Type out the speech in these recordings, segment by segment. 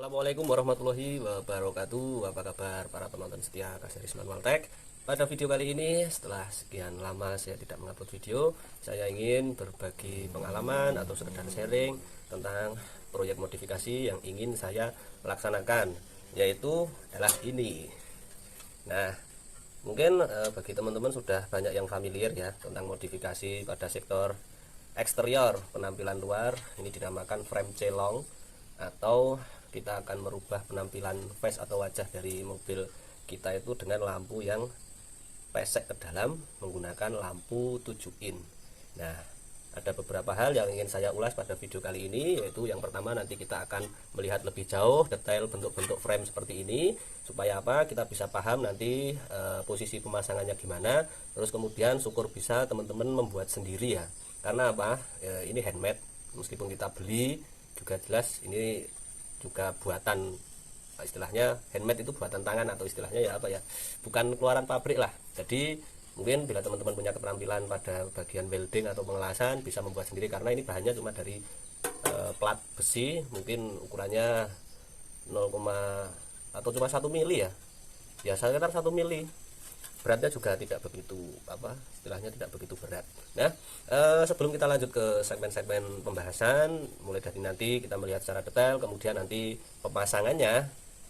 Assalamualaikum warahmatullahi wabarakatuh. Apa kabar para penonton setia Kaseris Manual Tech? Pada video kali ini, setelah sekian lama saya tidak mengupload video, saya ingin berbagi pengalaman atau sekedar sharing tentang proyek modifikasi yang ingin saya laksanakan, yaitu adalah ini. Nah, mungkin bagi teman-teman sudah banyak yang familiar ya tentang modifikasi pada sektor eksterior, penampilan luar. Ini dinamakan frame celong, atau kita akan merubah penampilan face atau wajah dari mobil kita itu dengan lampu yang pesek ke dalam menggunakan lampu 7 in. Nah, ada beberapa hal yang ingin saya ulas pada video kali ini, yaitu yang pertama, nanti kita akan melihat lebih jauh detail bentuk-bentuk frame seperti ini, supaya apa, kita bisa paham nanti posisi pemasangannya gimana. Terus kemudian syukur bisa teman-teman membuat sendiri ya, karena apa, ini handmade, meskipun kita beli juga jelas ini juga buatan, istilahnya handmade itu buatan tangan, atau istilahnya ya apa ya, bukan keluaran pabrik lah. Jadi mungkin bila teman-teman punya keterampilan pada bagian welding atau pengelasan, bisa membuat sendiri, karena ini bahannya cuma dari plat besi, mungkin ukurannya 0, atau cuma 1 mili ya, sekitar 1 mili. Beratnya juga tidak begitu istilahnya tidak begitu berat. Nah, sebelum kita lanjut ke segmen-segmen pembahasan, mulai dari nanti kita melihat secara detail, kemudian nanti pemasangannya,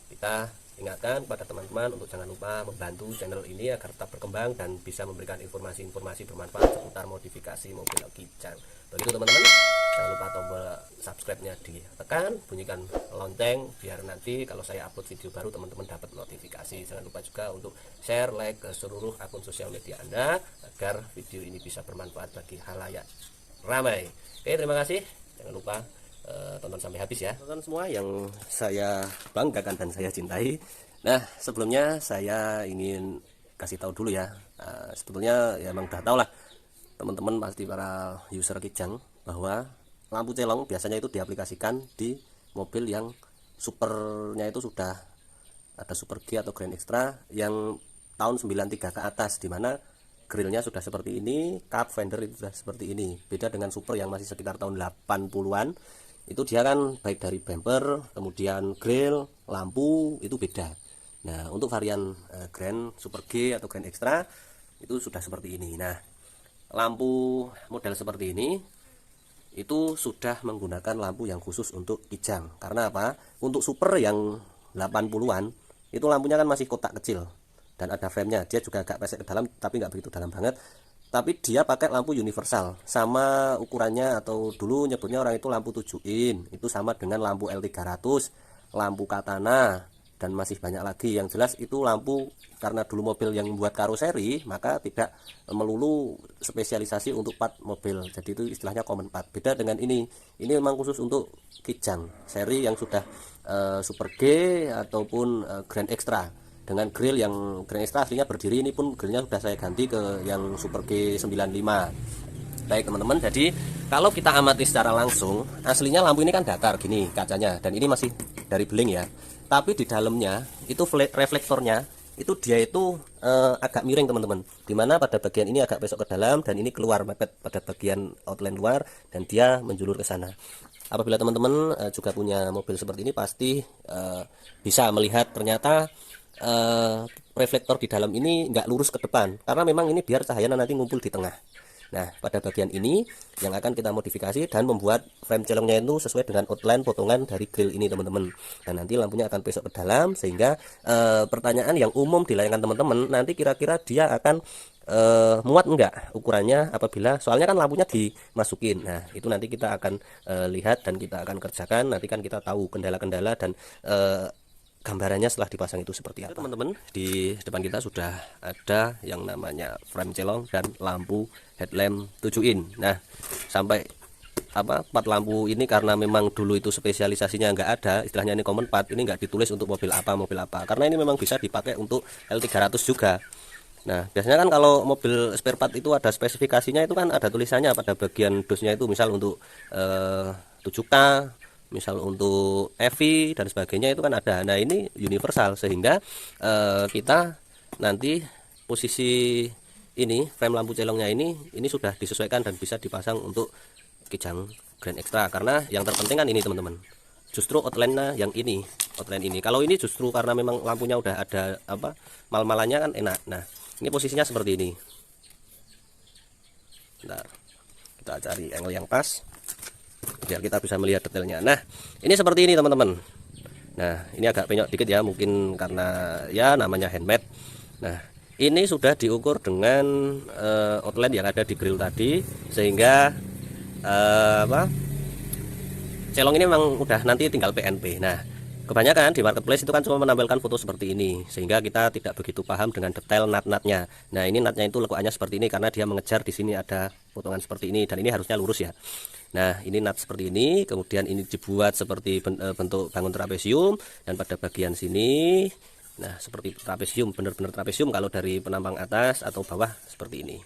kita ingatkan pada teman-teman untuk jangan lupa membantu channel ini agar tetap berkembang dan bisa memberikan informasi-informasi bermanfaat seputar modifikasi mobil Kijang. Begitu teman-teman, jangan lupa tombol subscribe-nya ditekan, bunyikan lonceng biar nanti kalau saya upload video baru teman-teman dapat notifikasi. Jangan lupa juga untuk share, like ke seluruh akun sosial media Anda agar video ini bisa bermanfaat bagi halayak ramai. Oke, terima kasih. Jangan lupa tonton sampai habis ya, teman-teman semua yang saya banggakan dan saya cintai. Nah, sebelumnya saya ingin kasih tahu dulu ya, sebetulnya ya emang udah tahu lah teman-teman, pasti para user Kijang, bahwa lampu celong biasanya itu diaplikasikan di mobil yang supernya itu sudah ada Super G atau Grand Extra yang tahun 93 ke atas, dimana grillnya sudah seperti ini, cup fender itu sudah seperti ini. Beda dengan super yang masih sekitar tahun 80-an, itu dia kan baik dari bumper, kemudian grill, lampu itu beda. Nah, untuk varian Grand Super G atau Grand Extra itu sudah seperti ini. Nah, lampu model seperti ini itu sudah menggunakan lampu yang khusus untuk Kijang. Karena apa? Untuk super yang 80-an itu lampunya kan masih kotak kecil dan ada frame-nya. Dia juga agak pesek ke dalam, tapi nggak begitu dalam banget. Tapi dia pakai lampu universal, sama ukurannya, atau dulu nyebutnya orang itu lampu 7 in. Itu sama dengan lampu L300, lampu Katana, dan masih banyak lagi. Yang jelas itu lampu, karena dulu mobil yang membuat karoseri, maka tidak melulu spesialisasi untuk part mobil. Jadi itu istilahnya common part. Beda dengan ini memang khusus untuk Kijang seri yang sudah Super G ataupun Grand Extra. Dengan grill yang Grand Extra aslinya berdiri, ini pun grillnya sudah saya ganti ke yang Super G95. Baik teman-teman, jadi kalau kita amati secara langsung, aslinya lampu ini kan datar gini kacanya, dan ini masih dari beling ya. Tapi di dalamnya itu reflektornya itu dia itu agak miring teman-teman, dimana pada bagian ini agak besok ke dalam dan ini keluar mepet pada bagian outline luar, dan dia menjulur ke sana. Apabila teman-teman juga punya mobil seperti ini, pasti bisa melihat ternyata reflektor di dalam ini nggak lurus ke depan, karena memang ini biar cahaya nanti ngumpul di tengah. Nah, pada bagian ini yang akan kita modifikasi dan membuat frame celongnya itu sesuai dengan outline potongan dari grill ini teman-teman. Dan nanti lampunya akan besok ke dalam, sehingga pertanyaan yang umum dilayangkan teman-teman, nanti kira-kira dia akan muat enggak ukurannya apabila, soalnya kan lampunya dimasukin. Nah, itu nanti kita akan lihat dan kita akan kerjakan. Nanti kan kita tahu kendala-kendala dan gambarannya setelah dipasang itu seperti apa. Teman-teman, di depan kita sudah ada yang namanya frame celong dan lampu headlamp 7 in. Nah, sampai part lampu ini karena memang dulu itu spesialisasinya nggak ada, istilahnya ini common part, ini nggak ditulis untuk mobil apa, karena ini memang bisa dipakai untuk L300 juga. Nah, biasanya kan kalau mobil spare part itu ada spesifikasinya, itu kan ada tulisannya pada bagian dosnya itu, misal untuk 7K, misal untuk EV dan sebagainya, itu kan ada. Nah, ini universal, sehingga kita nanti posisi ini frame lampu celongnya ini sudah disesuaikan dan bisa dipasang untuk Kijang Grand Extra. Karena yang terpenting kan ini teman-teman, justru outline-nya yang ini outline ini. Kalau ini justru karena memang lampunya udah ada apa mal-malannya kan enak. Nah ini posisinya seperti ini. Bentar, kita cari angle yang pas biar kita bisa melihat detailnya. Nah ini seperti ini teman-teman. Nah ini agak penyok dikit ya, mungkin karena ya namanya handmade. Nah ini sudah diukur dengan outline yang ada di grill tadi, sehingga celong ini memang udah nanti tinggal PNP. Nah kebanyakan di marketplace itu kan cuma menampilkan foto seperti ini, sehingga kita tidak begitu paham dengan detail nut-nutnya. Nah ini nutnya itu lekukannya seperti ini karena dia mengejar di sini ada potongan seperti ini, dan ini harusnya lurus ya. Nah ini nut seperti ini, kemudian ini dibuat seperti bentuk bangun trapesium, dan pada bagian sini nah seperti trapesium, benar-benar trapesium kalau dari penampang atas atau bawah seperti ini.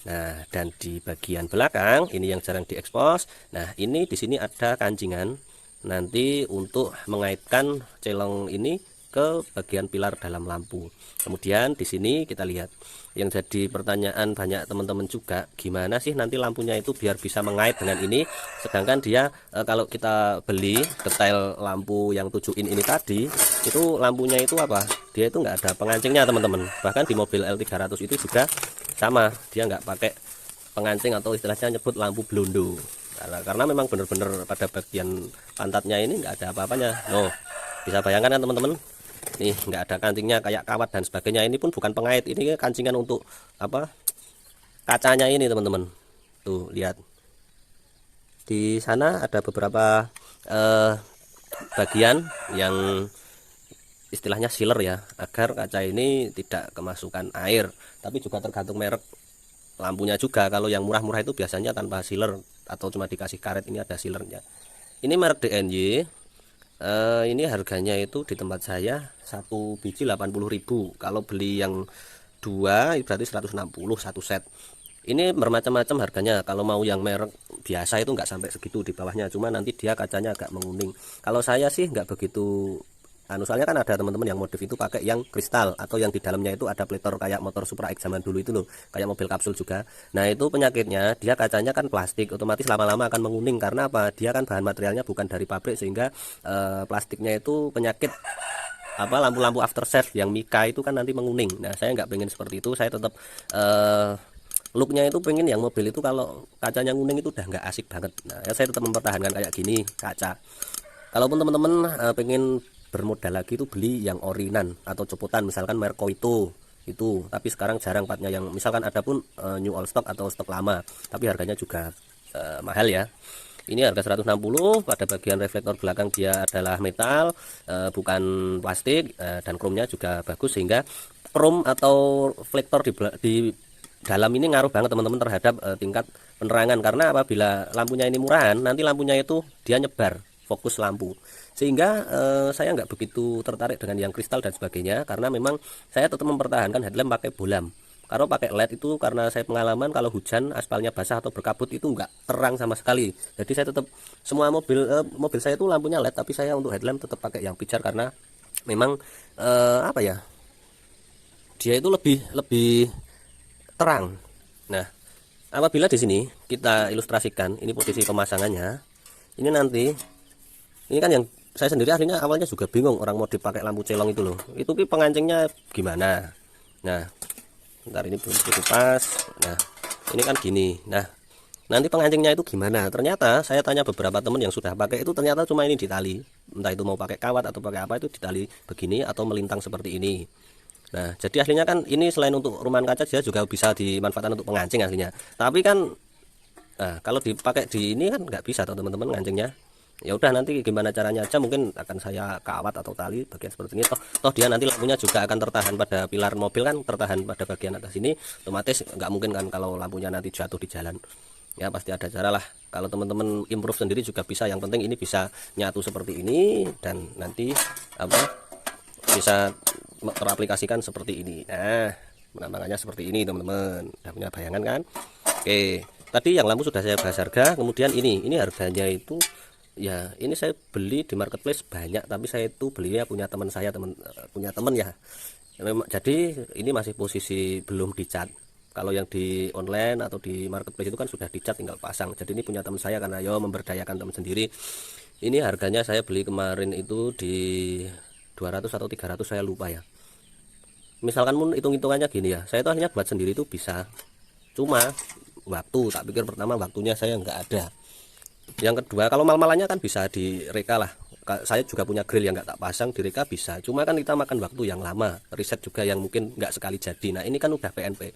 Nah dan di bagian belakang ini yang jarang diekspos. Nah ini di sini ada kancingan nanti untuk mengaitkan celong ini ke bagian pilar dalam lampu. Kemudian di sini kita lihat yang jadi pertanyaan banyak teman-teman juga, gimana sih nanti lampunya itu biar bisa mengait dengan ini, sedangkan dia kalau kita beli detail lampu yang 7 in ini tadi, itu lampunya itu apa, dia itu nggak ada pengancingnya teman-teman. Bahkan di mobil L300 itu juga sama, dia nggak pakai pengancing atau istilahnya nyebut lampu blondo. Karena memang benar-benar pada bagian pantatnya ini nggak ada apa-apanya. No, bisa bayangkan kan teman-teman, nih nggak ada kancingnya kayak kawat dan sebagainya. Ini pun bukan pengait, ini kancingan untuk apa, kacanya ini teman-teman. Tuh lihat, di sana ada beberapa bagian yang istilahnya sealer ya, agar kaca ini tidak kemasukan air. Tapi juga tergantung merek lampunya juga. Kalau yang murah-murah itu biasanya tanpa sealer atau cuma dikasih karet, ini ada sealernya. Ini merek DNY. Ini harganya itu di tempat saya satu biji 80.000. Kalau beli yang dua berarti 160 satu set. Ini bermacam-macam harganya. Kalau mau yang merek biasa itu nggak sampai segitu, di bawahnya, cuma nanti dia kacanya agak menguning. Kalau saya sih nggak begitu soalnya kan ada teman-teman yang modif itu pakai yang kristal, atau yang di dalamnya itu ada pletor kayak motor Supra X zaman dulu itu loh, kayak mobil kapsul juga. Nah itu penyakitnya, dia kacanya kan plastik, otomatis lama-lama akan menguning. Karena apa, dia kan bahan materialnya bukan dari pabrik, sehingga plastiknya itu penyakit apa, lampu-lampu aftershave yang mika itu kan nanti menguning. Nah saya nggak pengen seperti itu, saya tetap looknya itu pengen yang mobil itu kalau kacanya nguning itu udah nggak asik banget. Nah ya saya tetap mempertahankan kayak gini kaca. Kalaupun teman-teman pengen bermodal lagi itu beli yang orinan atau copotan, misalkan Merco itu, tapi sekarang jarang partnya yang misalkan ada pun new all stock atau stok lama, tapi harganya juga mahal ya. Ini harga 160. Pada bagian reflektor belakang dia adalah metal, bukan plastik, dan chrome-nya juga bagus, sehingga chrome atau reflektor di dalam ini ngaruh banget teman-teman terhadap tingkat penerangan. Karena apabila lampunya ini murahan, nanti lampunya itu dia nyebar fokus lampu, sehingga saya nggak begitu tertarik dengan yang kristal dan sebagainya, karena memang saya tetap mempertahankan headlamp pakai bolam. Kalau pakai LED itu karena saya pengalaman kalau hujan aspalnya basah atau berkabut itu nggak terang sama sekali. Jadi saya tetap semua mobil saya itu lampunya LED, tapi saya untuk headlamp tetap pakai yang pijar, karena memang apa ya, dia itu lebih terang. Nah apabila di sini kita ilustrasikan, ini posisi pemasangannya, ini nanti ini kan yang saya sendiri aslinya awalnya juga bingung, orang mau dipakai lampu celong itu loh, itu pengancingnya gimana. Nah bentar, ini belum cukup pas. Nah ini kan gini. Nah nanti pengancingnya itu gimana, ternyata saya tanya beberapa teman yang sudah pakai itu, ternyata cuma ini ditali, entah itu mau pakai kawat atau pakai apa, itu ditali begini atau melintang seperti ini. Nah jadi aslinya kan ini selain untuk rumahan kaca, dia juga bisa dimanfaatkan untuk pengancing aslinya. Tapi kan kalau dipakai di ini kan nggak bisa teman-teman ngancingnya. Ya udah nanti gimana caranya aja, mungkin akan saya kawat atau tali bagian seperti ini. Toh dia nanti lampunya juga akan tertahan pada pilar mobil, kan tertahan pada bagian atas ini, otomatis nggak mungkin kan kalau lampunya nanti jatuh di jalan. Ya pasti ada cara lah. Kalau teman-teman improve sendiri juga bisa, yang penting ini bisa nyatu seperti ini, dan nanti apa bisa teraplikasikan seperti ini. Nah penampakannya seperti ini teman-teman, udah punya bayangan kan? Oke, tadi yang lampu sudah saya bahas harga. Kemudian ini harganya itu ya, ini saya beli di marketplace banyak, tapi saya itu belinya punya teman saya, punya teman ya. Memang jadi ini masih posisi belum dicat. Kalau yang di online atau di marketplace itu kan sudah dicat, tinggal pasang. Jadi ini punya teman saya, karena yo memberdayakan teman sendiri. Ini harganya saya beli kemarin itu di 200 atau 300, saya lupa ya. Misalkan pun hitung-hitungannya gini ya, saya itu akhirnya buat sendiri itu bisa, cuma waktu, tak pikir pertama waktunya saya nggak ada. Yang kedua, kalau mal-malannya kan bisa direka lah. Saya juga punya grill yang nggak tak pasang, direka bisa. Cuma kan kita makan waktu yang lama, riset juga yang mungkin nggak sekali jadi. Nah ini kan udah PNP.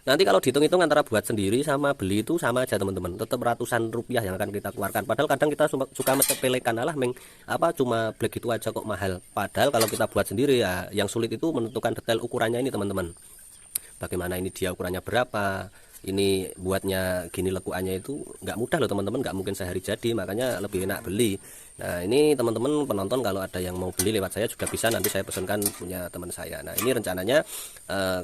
Nanti kalau dihitung-hitung antara buat sendiri sama beli itu sama aja teman-teman. Tetap ratusan rupiah yang akan kita keluarkan. Padahal kadang kita suka menyepelekan, alah cuma black itu aja kok mahal. Padahal kalau kita buat sendiri ya, yang sulit itu menentukan detail ukurannya ini teman-teman. Bagaimana ini dia ukurannya berapa, ini buatnya gini, lekuannya itu nggak mudah loh teman-teman, nggak mungkin sehari jadi, makanya lebih enak beli. Nah ini teman-teman penonton kalau ada yang mau beli lewat saya juga bisa, nanti saya pesankan punya teman saya. Nah ini rencananya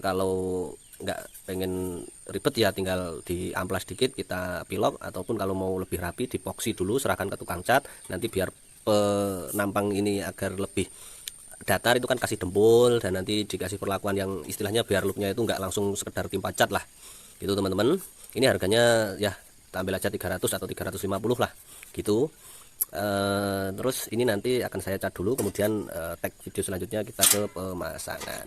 kalau nggak pengen ribet ya tinggal di amplas dikit kita pilok, ataupun kalau mau lebih rapi dipoksi dulu, serahkan ke tukang cat, nanti biar penampang ini agar lebih datar itu kan kasih dempul, dan nanti dikasih perlakuan yang istilahnya biar looknya itu nggak langsung sekedar timpa cat lah gitu teman-teman. Ini harganya ya ambil aja 300 atau 350 lah gitu. Terus ini nanti akan saya cat dulu, kemudian tag video selanjutnya kita ke pemasangan.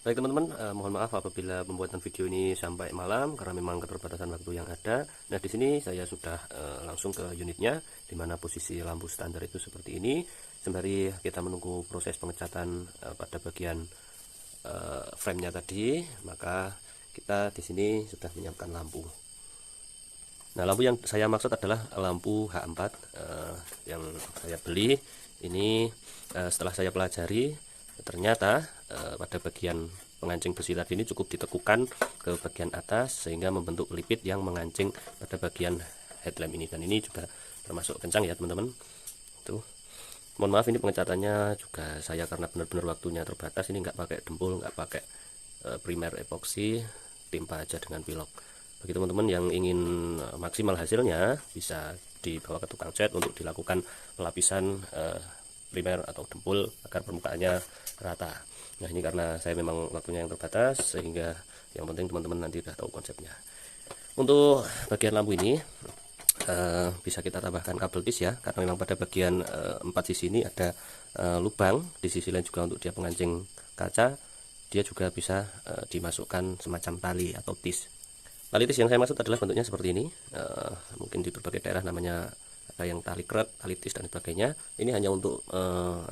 Baik teman-teman, mohon maaf apabila pembuatan video ini sampai malam karena memang keterbatasan waktu yang ada. Nah di sini saya sudah langsung ke unitnya, dimana posisi lampu standar itu seperti ini. Sembari kita menunggu proses pengecatan pada bagian frame-nya tadi, maka kita di sini sudah menyiapkan lampu. Nah lampu yang saya maksud adalah lampu H4 yang saya beli ini. Setelah saya pelajari, ternyata pada bagian pengancing besi tadi ini cukup ditekukan ke bagian atas sehingga membentuk pelipit yang mengancing pada bagian headlamp ini, dan ini juga termasuk kencang ya teman-teman. Tuh, mohon maaf ini pengecatannya juga saya karena benar-benar waktunya terbatas, ini nggak pakai dempul, nggak pakai primer epoxy, timpa aja dengan pilok. Bagi teman-teman yang ingin maksimal hasilnya bisa dibawa ke tukang cat untuk dilakukan pelapisan primer atau dempul agar permukaannya rata. Nah ini karena saya memang waktunya yang terbatas, sehingga yang penting teman-teman nanti udah tahu konsepnya. Untuk bagian lampu ini bisa kita tambahkan kabel tis ya, karena memang pada bagian 4 sisi ini ada lubang, di sisi lain juga untuk dia pengancing kaca, dia juga bisa dimasukkan semacam tali atau tis. Tali tis yang saya maksud adalah bentuknya seperti ini, mungkin di berbagai daerah namanya ada yang tali kret, tali tis dan sebagainya. Ini hanya untuk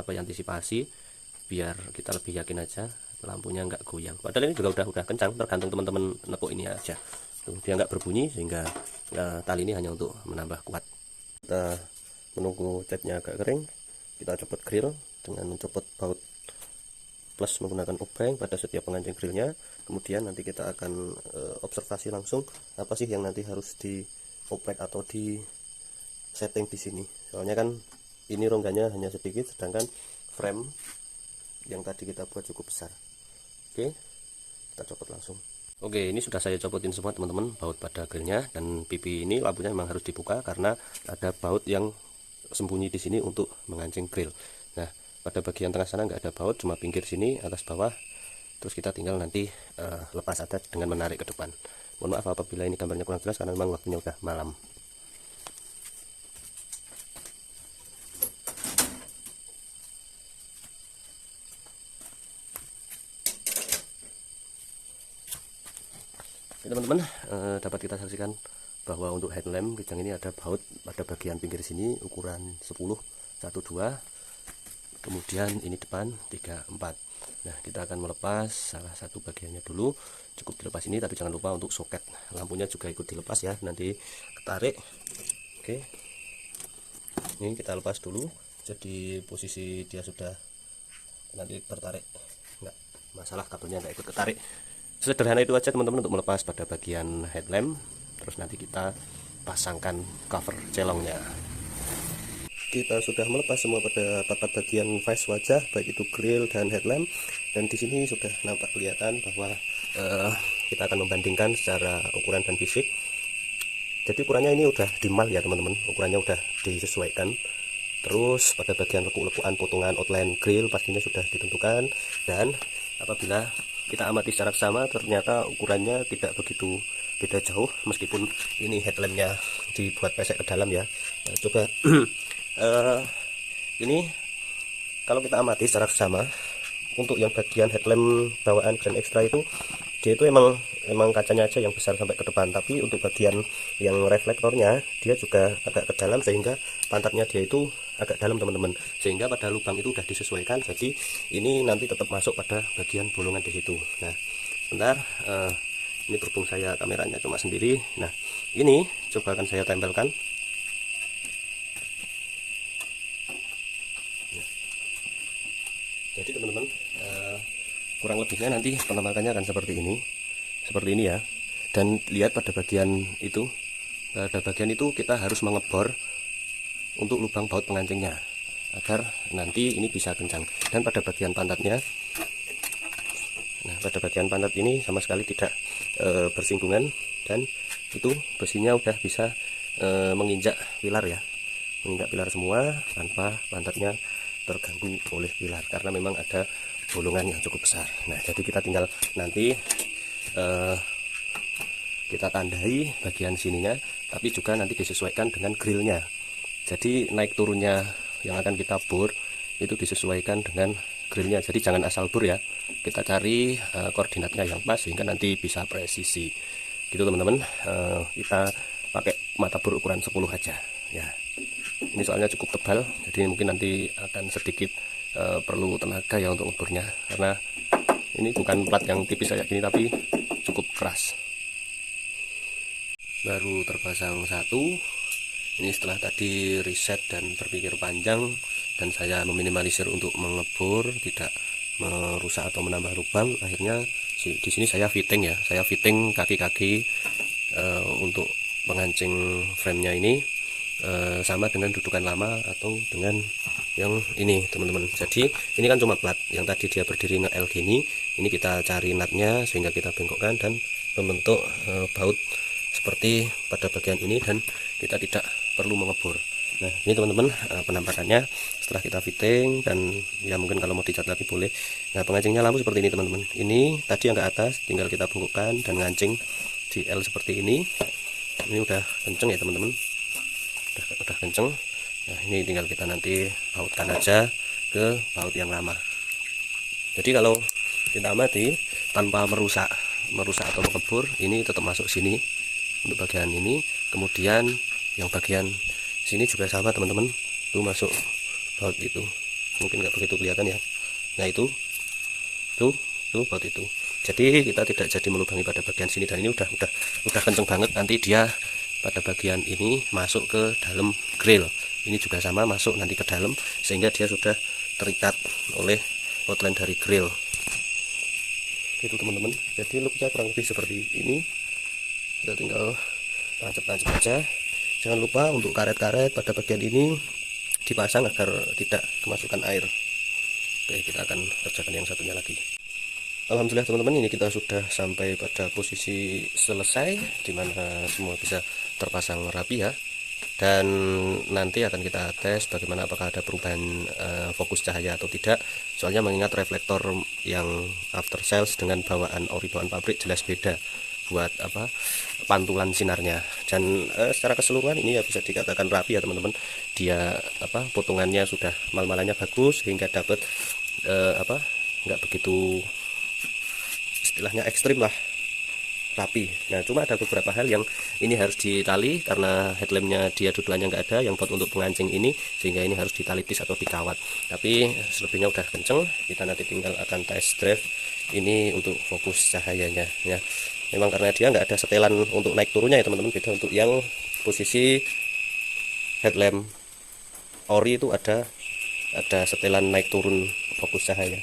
antisipasi biar kita lebih yakin aja lampunya nggak goyang. Padahal ini juga udah kencang, tergantung teman-teman nekuk ini aja. Tuh, dia nggak berbunyi sehingga tali ini hanya untuk menambah kuat. Kita menunggu catnya agak kering, kita copot grill dengan mencopot baut plus menggunakan obeng pada setiap pengancing grillnya. Kemudian nanti kita akan observasi langsung apa sih yang nanti harus dioprek atau di setting di sini. Soalnya kan ini rongganya hanya sedikit, sedangkan frame yang tadi kita buat cukup besar. Oke, kita copot langsung. Oke, ini sudah saya copotin semua teman-teman, baut pada grillnya, dan pipi ini lampunya memang harus dibuka karena ada baut yang sembunyi di sini untuk mengancing grill. Nah, pada bagian tengah sana nggak ada baut, cuma pinggir sini, atas bawah. Terus kita tinggal nanti lepas aja dengan menarik ke depan. Mohon maaf apabila ini gambarnya kurang jelas karena memang waktunya udah malam. Teman-teman, dapat kita saksikan bahwa untuk headlamp kijang ini ada baut pada bagian pinggir sini ukuran 10, 1, 2, kemudian ini depan 3, 4. Nah kita akan melepas salah satu bagiannya dulu, cukup dilepas ini, tapi jangan lupa untuk soket lampunya juga ikut dilepas ya, nanti ketarik. Oke, ini kita lepas dulu, jadi posisi dia sudah nanti tertarik, nggak masalah, kabelnya nggak ikut ketarik. Sederhana itu aja teman-teman untuk melepas pada bagian headlamp. Terus nanti kita pasangkan cover celongnya. Kita sudah melepas semua pada bagian face wajah, baik itu grill dan headlamp, dan di sini sudah nampak kelihatan bahwa kita akan membandingkan secara ukuran dan fisik. Jadi ukurannya ini udah dimal ya teman-teman, ukurannya udah disesuaikan. Terus pada bagian lekuk-lekukan potongan outline grill pastinya sudah ditentukan, dan apabila kita amati secara sama, ternyata ukurannya tidak begitu beda jauh, meskipun ini headlampnya dibuat pesek ke dalam ya. Nah, coba ini kalau kita amati secara sama, untuk yang bagian headlamp bawaan Grand Extra itu dia itu emang kacanya aja yang besar sampai ke depan, tapi untuk bagian yang reflektornya dia juga agak ke dalam, sehingga pantatnya dia itu agak dalam teman-teman, sehingga pada lubang itu udah disesuaikan, jadi ini nanti tetap masuk pada bagian bolongan di situ. Nah bentar, ini berhubung saya kameranya cuma sendiri. Nah ini coba akan saya tempelkan. Jadi teman-teman, kurang lebihnya nanti penampakannya akan seperti ini ya. Dan lihat pada bagian itu, kita harus mengebor untuk lubang baut pengancingnya agar nanti ini bisa kencang. Dan pada bagian pantatnya, nah pada bagian pantat ini sama sekali tidak bersinggungan, dan itu besinya udah bisa menginjak pilar ya, menginjak pilar semua tanpa pantatnya terganggu oleh pilar, karena memang ada bolongan yang cukup besar. Nah jadi kita tinggal nanti kita tandai bagian sininya, tapi juga nanti disesuaikan dengan grillnya. Jadi naik turunnya yang akan kita bor itu disesuaikan dengan grillnya, jadi jangan asal bor ya, kita cari koordinatnya yang pas sehingga nanti bisa presisi gitu teman-teman. Kita pakai mata bor ukuran 10 aja ya. Ini soalnya cukup tebal, jadi mungkin nanti akan sedikit perlu tenaga ya untuk ngebornya, karena ini bukan plat yang tipis kayak gini, tapi cukup keras. Baru terpasang satu. Ini setelah tadi riset dan berpikir panjang, dan saya meminimalisir untuk mengebor, tidak merusak atau menambah lubang. Akhirnya di sini saya fitting ya, saya fitting kaki-kaki untuk pengancing frame-nya ini sama dengan dudukan lama atau dengan yang ini teman-teman. Jadi ini kan cuma plat yang tadi dia berdiri nge-L gini, ini kita cari nutnya sehingga kita bengkokkan dan membentuk baut seperti pada bagian ini, dan kita tidak perlu mengebor. Nah ini teman-teman penampakannya setelah kita fitting, dan ya mungkin kalau mau dicat lagi boleh. Nah pengancingnya lampu seperti ini teman-teman, ini tadi yang ke atas tinggal kita bengkokkan dan ngancing di L seperti ini. Ini udah kenceng ya teman-teman, udah kenceng. Nah ini tinggal kita nanti bautkan aja ke baut yang lama. Jadi kalau kita amati tanpa merusak atau mengebor, ini tetap masuk sini untuk bagian ini. Kemudian yang bagian sini juga sama teman-teman, itu masuk baut itu, mungkin nggak begitu kelihatan ya. Nah itu baut itu. Jadi kita tidak jadi melubangi pada bagian sini, dan ini udah kenceng banget. Nanti dia pada bagian ini masuk ke dalam grill, ini juga sama masuk nanti ke dalam, sehingga dia sudah terikat oleh outline dari grill gitu teman-teman. Jadi looknya kurang lebih seperti ini. Kita tinggal tancap-tancap aja. Jangan lupa untuk karet-karet pada bagian ini dipasang agar tidak kemasukan air. Oke, kita akan kerjakan yang satunya lagi. Alhamdulillah teman-teman, ini kita sudah sampai pada posisi selesai, dimana semua bisa terpasang rapi ya. Dan nanti akan kita tes bagaimana, apakah ada perubahan fokus cahaya atau tidak. Soalnya mengingat reflektor yang after sales dengan bawaan ori bawaan pabrik jelas beda buat pantulan sinarnya. Dan secara keseluruhan ini ya bisa dikatakan rapi ya teman-teman. Dia potongannya sudah mal-malannya bagus, sehingga dapat nggak begitu istilahnya ekstrim lah, rapi. Nah cuma ada beberapa hal yang ini harus ditali, karena headlampnya dia dudukannya nggak ada yang buat untuk pengancing ini, sehingga ini harus ditali tis atau dikawat. Tapi selebihnya udah kenceng. Kita nanti tinggal akan test drive ini untuk fokus cahayanya ya. Memang karena dia nggak ada setelan untuk naik turunnya ya teman-teman, beda untuk yang posisi headlamp ori itu ada setelan naik turun fokus cahaya.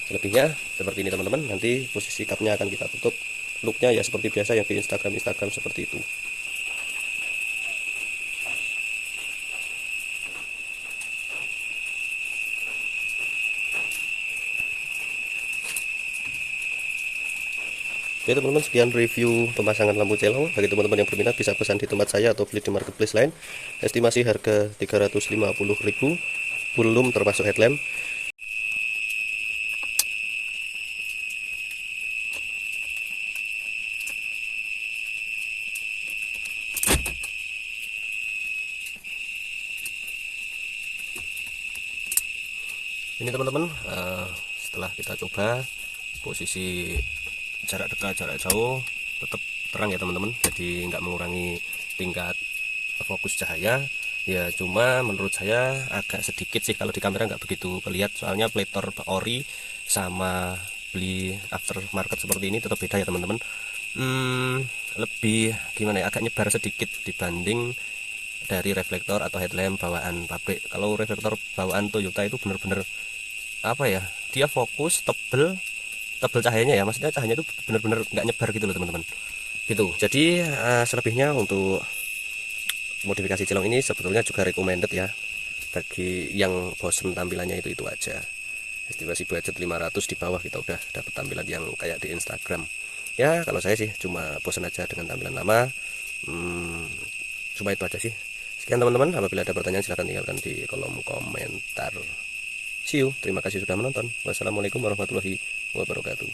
Selebihnya seperti ini teman-teman. Nanti posisi cupnya akan kita tutup. Looknya ya seperti biasa yang di Instagram seperti itu. Oke teman-teman, sekian review pemasangan lampu celong. Bagi teman-teman yang berminat bisa pesan di tempat saya atau beli di marketplace lain. Estimasi harga 350.000 belum termasuk headlamp. Ini teman-teman, setelah kita coba posisi jarak dekat jarak jauh tetap terang ya teman-teman, jadi nggak mengurangi tingkat fokus cahaya ya. Cuma menurut saya agak sedikit sih, kalau di kamera nggak begitu kelihatan, soalnya playtor ori sama beli aftermarket seperti ini tetap beda ya teman-teman. Lebih gimana ya, agak nyebar sedikit dibanding dari reflektor atau headlamp bawaan pabrik. Kalau reflektor bawaan Toyota itu bener-bener apa ya, dia fokus tebel cahayanya ya, maksudnya cahayanya itu bener-bener nggak nyebar gitu loh teman-teman gitu. Jadi selebihnya untuk modifikasi Cilong ini sebetulnya juga recommended ya bagi yang bosen tampilannya itu aja. Estimasi budget 500 di bawah kita udah dapat tampilan yang kayak di Instagram ya. Kalau saya sih cuma bosen aja dengan tampilan lama. Cuma itu aja sih. Sekian teman-teman, apabila ada pertanyaan silahkan tinggalkan di kolom komentar. See you, terima kasih sudah menonton. Wassalamualaikum warahmatullahi wabarakatuh.